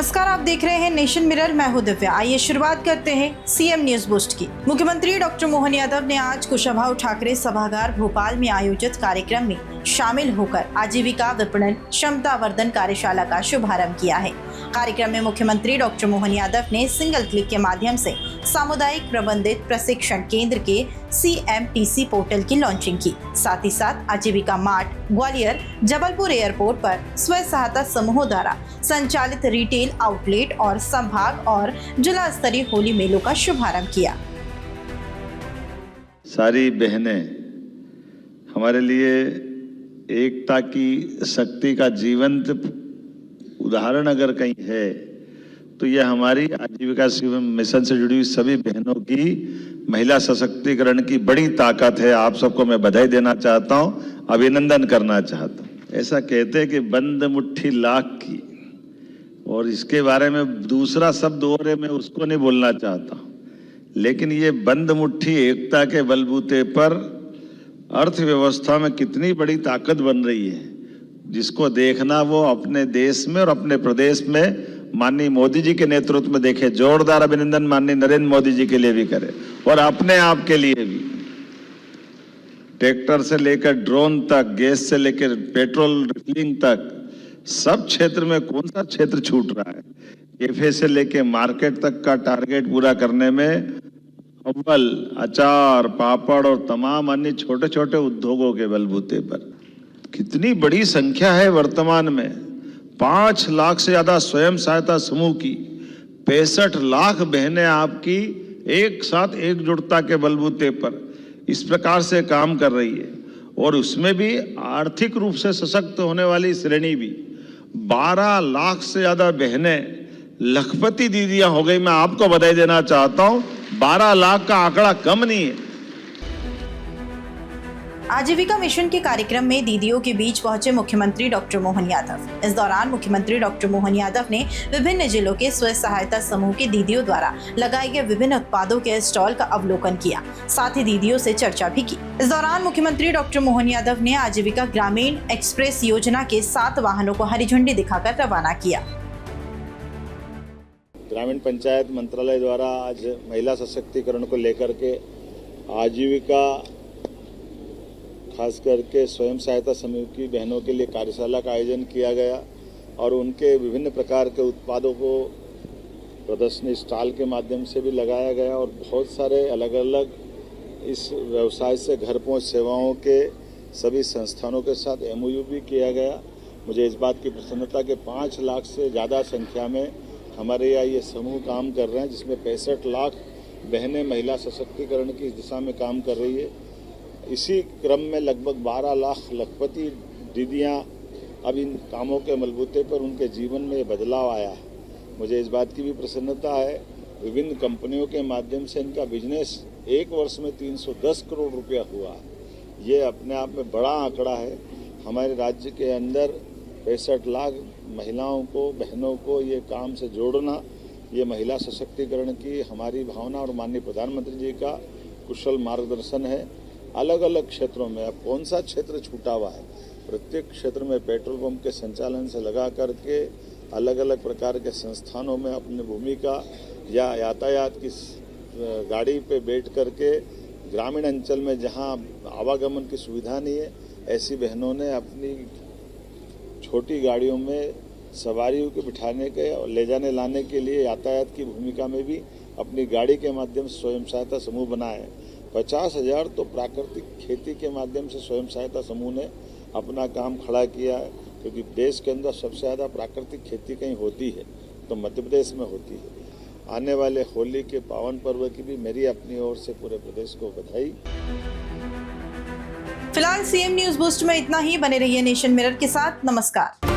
नमस्कार, आप देख रहे हैं नेशन मिरर। मैं हूं दिव्या। आइए शुरुआत करते हैं सीएम न्यूज बूस्ट की। मुख्यमंत्री डॉक्टर मोहन यादव ने आज कुशाभाऊ ठाकरे सभागार भोपाल में आयोजित कार्यक्रम में शामिल होकर आजीविका विपणन क्षमता वर्धन कार्यशाला का शुभारंभ किया है। कार्यक्रम में मुख्यमंत्री डॉक्टर मोहन यादव ने सिंगल क्लिक के माध्यम से सामुदायिक प्रबंधित प्रशिक्षण केंद्र के CMTC पोर्टल की लॉन्चिंग की। साथ ही साथ आजीविका मार्ट ग्वालियर जबलपुर एयरपोर्ट पर स्वयं सहायता समूहों द्वारा संचालित रिटेल आउटलेट और संभाग और जिला स्तरीय होली मेलों का शुभारंभ किया। सारी बहनें हमारे लिए एकता की शक्ति का जीवंत उदाहरण अगर कहीं है तो यह हमारी आजीविका मिशन से जुड़ी हुई सभी बहनों की महिला सशक्तिकरण की बड़ी ताकत है। आप सबको मैं बधाई देना चाहता हूं, अभिनंदन करना चाहता हूं। ऐसा कहते हैं कि बंद मुट्ठी लाख की, और इसके बारे में दूसरा शब्द और है, मैं उसको नहीं बोलना चाहता, लेकिन ये बंद मुट्ठी एकता के बलबूते पर अर्थव्यवस्था में कितनी बड़ी ताकत बन रही है, जिसको देखना वो अपने देश में और अपने प्रदेश में माननीय मोदी जी के नेतृत्व में देखे। जोरदार अभिनंदन माननीय नरेंद्र मोदी जी के लिए भी करे और अपने आप के लिए भी। ट्रैक्टर से लेकर ड्रोन तक, गैस से लेकर पेट्रोल रिफिलिंग तक, सब क्षेत्र में कौन सा क्षेत्र छूट रहा है। कैफे से लेकर मार्केट तक का टारगेट पूरा करने में अव्वल अचार, पापड़ और तमाम अन्य छोटे छोटे उद्योगों के बलबूते पर कितनी बड़ी संख्या है। वर्तमान में 5 लाख से ज्यादा स्वयं सहायता समूह की 65 लाख बहनें आपकी एक साथ एकजुटता के बलबूते पर इस प्रकार से काम कर रही है, और उसमें भी आर्थिक रूप से सशक्त होने वाली श्रेणी भी 12 लाख से ज्यादा बहनें लखपति दीदियां हो गई। मैं आपको बधाई देना चाहता हूं, 12 लाख का आंकड़ा कम नहीं है। आजीविका मिशन के कार्यक्रम में दीदियों के बीच पहुंचे मुख्यमंत्री डॉक्टर मोहन यादव। इस दौरान मुख्यमंत्री डॉक्टर मोहन यादव ने विभिन्न जिलों के स्वयं सहायता समूह की दीदियों द्वारा लगाए गए विभिन्न उत्पादों के स्टॉल का अवलोकन किया। साथ ही दीदियों से चर्चा भी की। इस दौरान मुख्यमंत्री डॉक्टर मोहन यादव ने आजीविका ग्रामीण एक्सप्रेस योजना के 7 वाहनों को हरी झंडी दिखाकर रवाना किया। ग्रामीण पंचायत मंत्रालय द्वारा आज महिला सशक्तिकरण को लेकर के आजीविका खास करके स्वयं सहायता समूह की बहनों के लिए कार्यशाला का आयोजन किया गया, और उनके विभिन्न प्रकार के उत्पादों को प्रदर्शनी स्टॉल के माध्यम से भी लगाया गया, और बहुत सारे अलग अलग इस व्यवसाय से घर पहुंच सेवाओं के सभी संस्थानों के साथ MOU भी किया गया। मुझे इस बात की प्रसन्नता कि 5 लाख से ज़्यादा संख्या में हमारे यहाँ ये समूह काम कर रहे हैं, जिसमें 65 लाख बहनें महिला सशक्तिकरण की इस दिशा में काम कर रही है। इसी क्रम में लगभग 12 लाख लखपति दीदियाँ अब इन कामों के बलबूते पर उनके जीवन में बदलाव आया है। मुझे इस बात की भी प्रसन्नता है, विभिन्न कंपनियों के माध्यम से इनका बिजनेस 1 वर्ष में 310 करोड़ रुपया हुआ। ये अपने आप में बड़ा आंकड़ा है। हमारे राज्य के अंदर 65 लाख महिलाओं को, बहनों को ये काम से जोड़ना, ये महिला सशक्तिकरण की हमारी भावना और माननीय प्रधानमंत्री जी का कुशल मार्गदर्शन है। अलग अलग क्षेत्रों में अब कौन सा क्षेत्र छूटा हुआ है, प्रत्येक क्षेत्र में पेट्रोल पंप के संचालन से लगा करके अलग अलग प्रकार के संस्थानों में अपनी भूमिका या यातायात की गाड़ी पे बैठ करके ग्रामीण अंचल में जहां आवागमन की सुविधा नहीं है, ऐसी बहनों ने अपनी छोटी गाड़ियों में सवारियों को बिठाने के और ले जाने लाने के लिए यातायात की भूमिका में भी अपनी गाड़ी के माध्यम से स्वयं सहायता समूह बनाए। 50,000 तो प्राकृतिक खेती के माध्यम से स्वयं सहायता समूह ने अपना काम खड़ा किया है, क्योंकि देश के अंदर सबसे ज़्यादा प्राकृतिक खेती कहीं होती है तो मध्य प्रदेश में होती है। आने वाले होली के पावन पर्व की भी मेरी अपनी ओर से पूरे प्रदेश को बधाई। फिलहाल CM न्यूज बूस्ट में इतना ही। बने रहिए नेशन मिरर के साथ। नमस्कार।